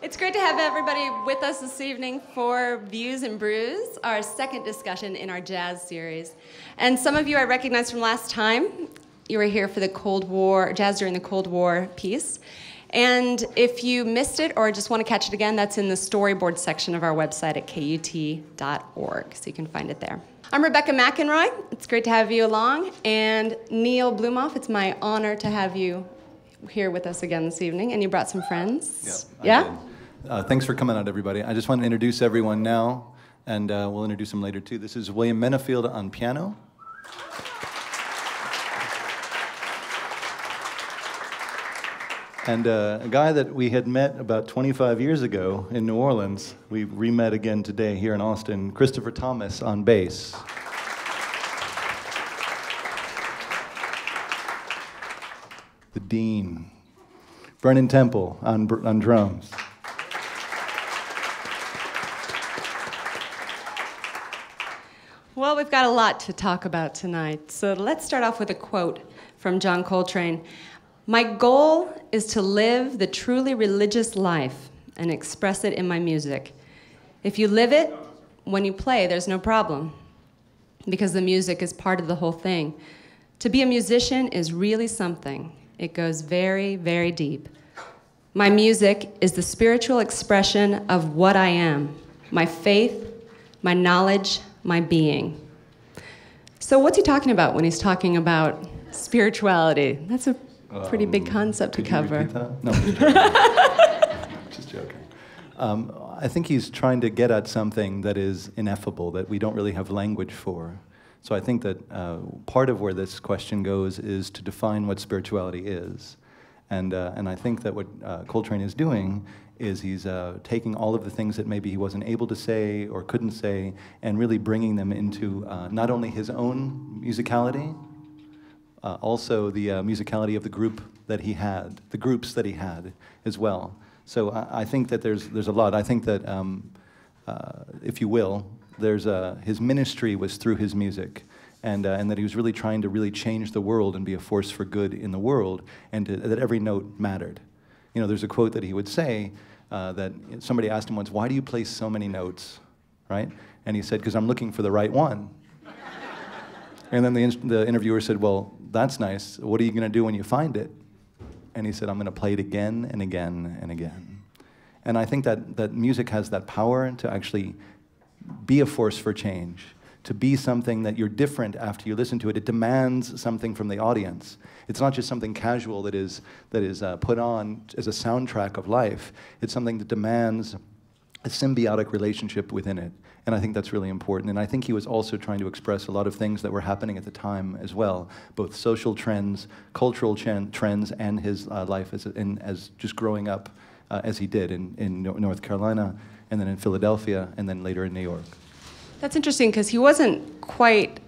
It's great to have everybody with us this evening for Views and Brews, our second discussion in our jazz series. And some of you I recognize from last time. You were here for the Cold War, Jazz During the Cold War piece. And if you missed it or just want to catch it again, that's in the storyboard section of our website at KUT.org, so you can find it there. I'm Rebecca McEnroy. It's great to have you along. And Neil Blumoff, it's my honor to have you here with us again this evening. And you brought some friends. Yeah? Thanks for coming out, everybody. I just want to introduce everyone now, and we'll introduce them later, too. This is William Menefield on piano. And a guy that we had met about 25 years ago in New Orleans, we re-met again today here in Austin, Christopher Thomas on bass. The Dean. Brennan Temple on drums. Well, we've got a lot to talk about tonight, so let's start off with a quote from John Coltrane. "My goal is to live the truly religious life and express it in my music. If you live it, when you play, there's no problem, because the music is part of the whole thing. To be a musician is really something. It goes very, very deep. My music is the spiritual expression of what I am, my faith, my knowledge, my being." So what's he talking about when he's talking about spirituality? That's a pretty big concept to cover. No, just joking. Just joking. I think he's trying to get at something that is ineffable, that we don't really have language for. So I think that part of where this question goes is to define what spirituality is. And I think that what Coltrane is doing is he's taking all of the things that maybe he wasn't able to say or couldn't say and really bringing them into not only his own musicality, also the musicality of the group that he had, the groups that he had as well. So I think that there's a lot. I think that, if you will, his ministry was through his music, and that he was really trying to really change the world and be a force for good in the world, and that every note mattered. You know, there's a quote that he would say that somebody asked him once, "Why do you play so many notes?" Right? And he said, "Because I'm looking for the right one." And then the interviewer said, "Well, that's nice. What are you going to do when you find it?" And he said, "I'm going to play it again and again and again." And I think that music has that power to actually be a force for change, to be something that you're different after you listen to it. It demands something from the audience. It's not just something casual that is put on as a soundtrack of life. It's something that demands a symbiotic relationship within it. And I think that's really important. And I think he was also trying to express a lot of things that were happening at the time as well, both social trends, cultural trends, and his life as just growing up as he did in North Carolina, and then in Philadelphia, and then later in New York. That's interesting, because he wasn't quite,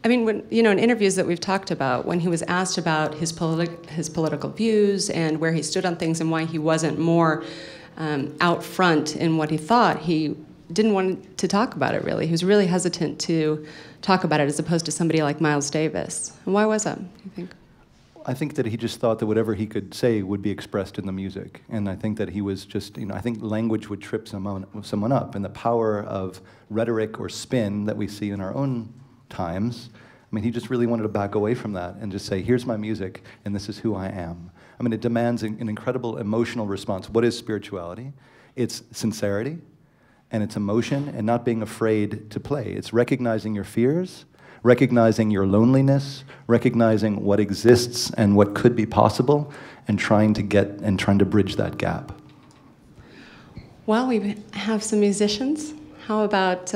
I mean, when, you know, in interviews that we've talked about, when he was asked about his political views and where he stood on things and why he wasn't more out front in what he thought, he didn't want to talk about it, really. He was really hesitant to talk about it, as opposed to somebody like Miles Davis. And why was that, do you think? I think that he just thought that whatever he could say would be expressed in the music. And I think that he was just, you know, I think language would trip someone up. And the power of rhetoric or spin that we see in our own times, I mean, he just really wanted to back away from that and just say, here's my music, and this is who I am. I mean, it demands an incredible emotional response. What is spirituality? It's sincerity, and it's emotion, and not being afraid to play. It's recognizing your fears, recognizing your loneliness, recognizing what exists and what could be possible, and trying to bridge that gap. Well, we have some musicians. How about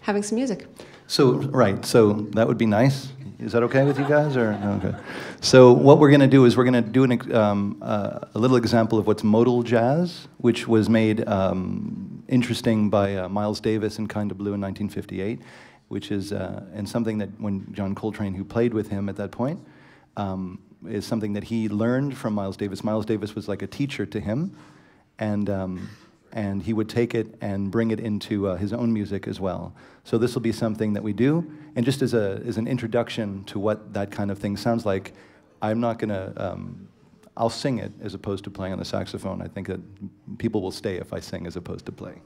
having some music? So, right, so that would be nice. Is that okay with you guys? Or okay. So what we're going to do is we're going to do a little example of what's modal jazz, which was made interesting by Miles Davis in Kind of Blue in 1958, which is and something that when John Coltrane, who played with him at that point, is something that he learned from Miles Davis. Miles Davis was like a teacher to him, and he would take it and bring it into his own music as well. So this will be something that we do, and just as an introduction to what that kind of thing sounds like, I'm not going to I'll sing it as opposed to playing on the saxophone. I think that people will stay if I sing as opposed to play.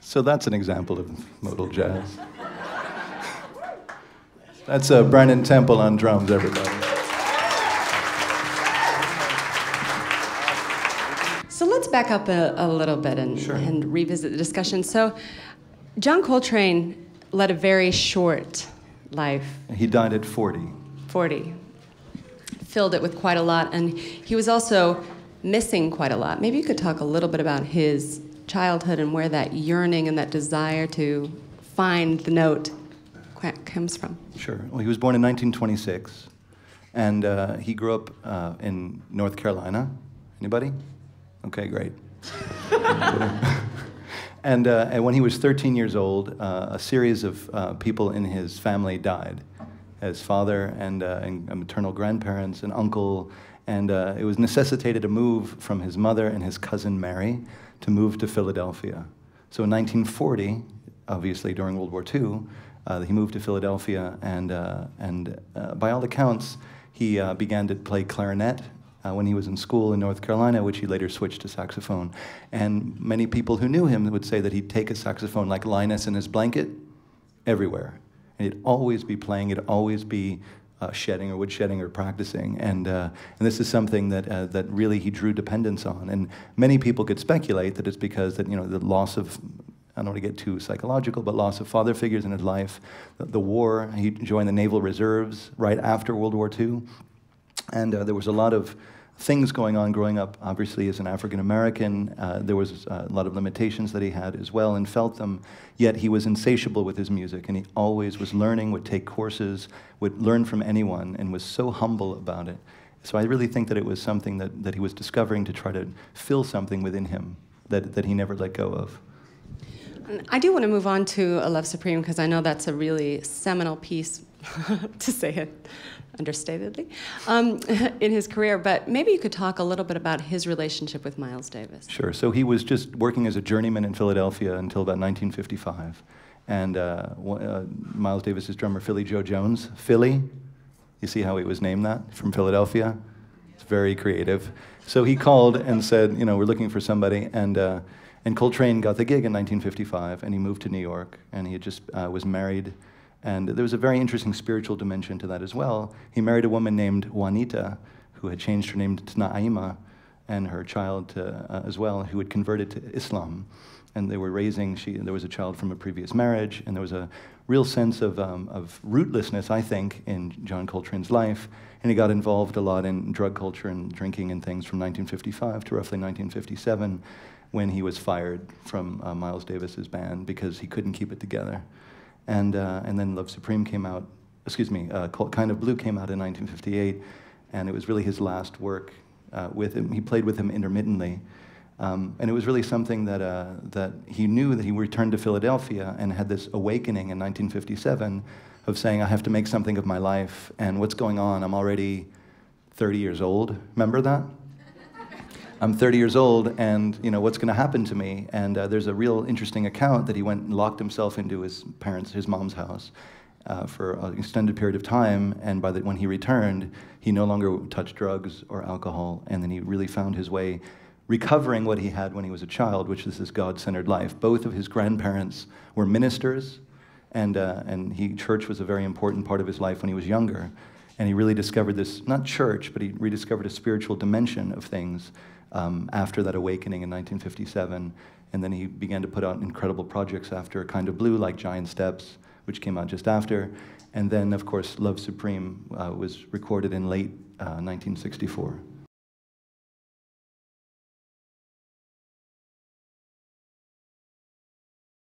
So that's an example of modal jazz. That's Brandon Temple on drums, everybody. So let's back up a little bit and revisit the discussion. So John Coltrane led a very short life. He died at 40. 40. Filled it with quite a lot, and he was also missing quite a lot. Maybe you could talk a little bit about his childhood and where that yearning and that desire to find the note comes from. Sure. Well, he was born in 1926, and he grew up in North Carolina. Anybody? Okay, great. And when he was 13 years old, a series of people in his family died. His father and maternal grandparents, an uncle, and it was necessitated a move from his mother and his cousin Mary to move to Philadelphia. So in 1940, obviously during World War II, he moved to Philadelphia, and by all accounts, he began to play clarinet when he was in school in North Carolina, which he later switched to saxophone. And many people who knew him would say that he'd take a saxophone like Linus in his blanket everywhere. And he'd always be playing, he'd always be shedding or wood shedding or practicing. And this is something that, that really he drew dependence on. And many people could speculate that it's because that, the loss of, I don't want to get too psychological, but loss of father figures in his life, the war. He joined the Naval Reserves right after World War II. And there was a lot of things going on growing up, obviously, as an African-American. There was a lot of limitations that he had as well and felt them, yet he was insatiable with his music, and he always was learning, would take courses, would learn from anyone, and was so humble about it. So I really think that it was something that he was discovering to try to fill something within him that he never let go of. I do want to move on to A Love Supreme, because I know that's a really seminal piece, to say it understatedly, in his career. But maybe you could talk a little bit about his relationship with Miles Davis. Sure. So he was just working as a journeyman in Philadelphia until about 1955. And Miles Davis's drummer, Philly Joe Jones. Philly, you see how he was named that, from Philadelphia? It's very creative. So he called and said, we're looking for somebody. And Coltrane got the gig in 1955, and he moved to New York, and he had just was married. And there was a very interesting spiritual dimension to that as well. He married a woman named Juanita, who had changed her name to Naima, and her child as well, who had converted to Islam. And they were raising, there was a child from a previous marriage, and there was a real sense of rootlessness, I think, in John Coltrane's life. And he got involved a lot in drug culture and drinking and things from 1955 to roughly 1957, when he was fired from Miles Davis's band because he couldn't keep it together. And then Love Supreme came out, Kind of Blue came out in 1958, and it was really his last work with him. He played with him intermittently. And it was really something that he knew that he returned to Philadelphia and had this awakening in 1957 of saying, I have to make something of my life, and what's going on? I'm already 30 years old. Remember that? I'm 30 years old, and what's going to happen to me? And there's a real interesting account that he went and locked himself into his mom's house for an extended period of time, and when he returned, he no longer touched drugs or alcohol, and then he really found his way recovering what he had when he was a child, which is this God-centered life. Both of his grandparents were ministers, and church was a very important part of his life when he was younger. And he really discovered this, not church, but he rediscovered a spiritual dimension of things after that awakening in 1957. And then he began to put out incredible projects after Kind of Blue, like Giant Steps, which came out just after. And then, of course, Love Supreme was recorded in late 1964.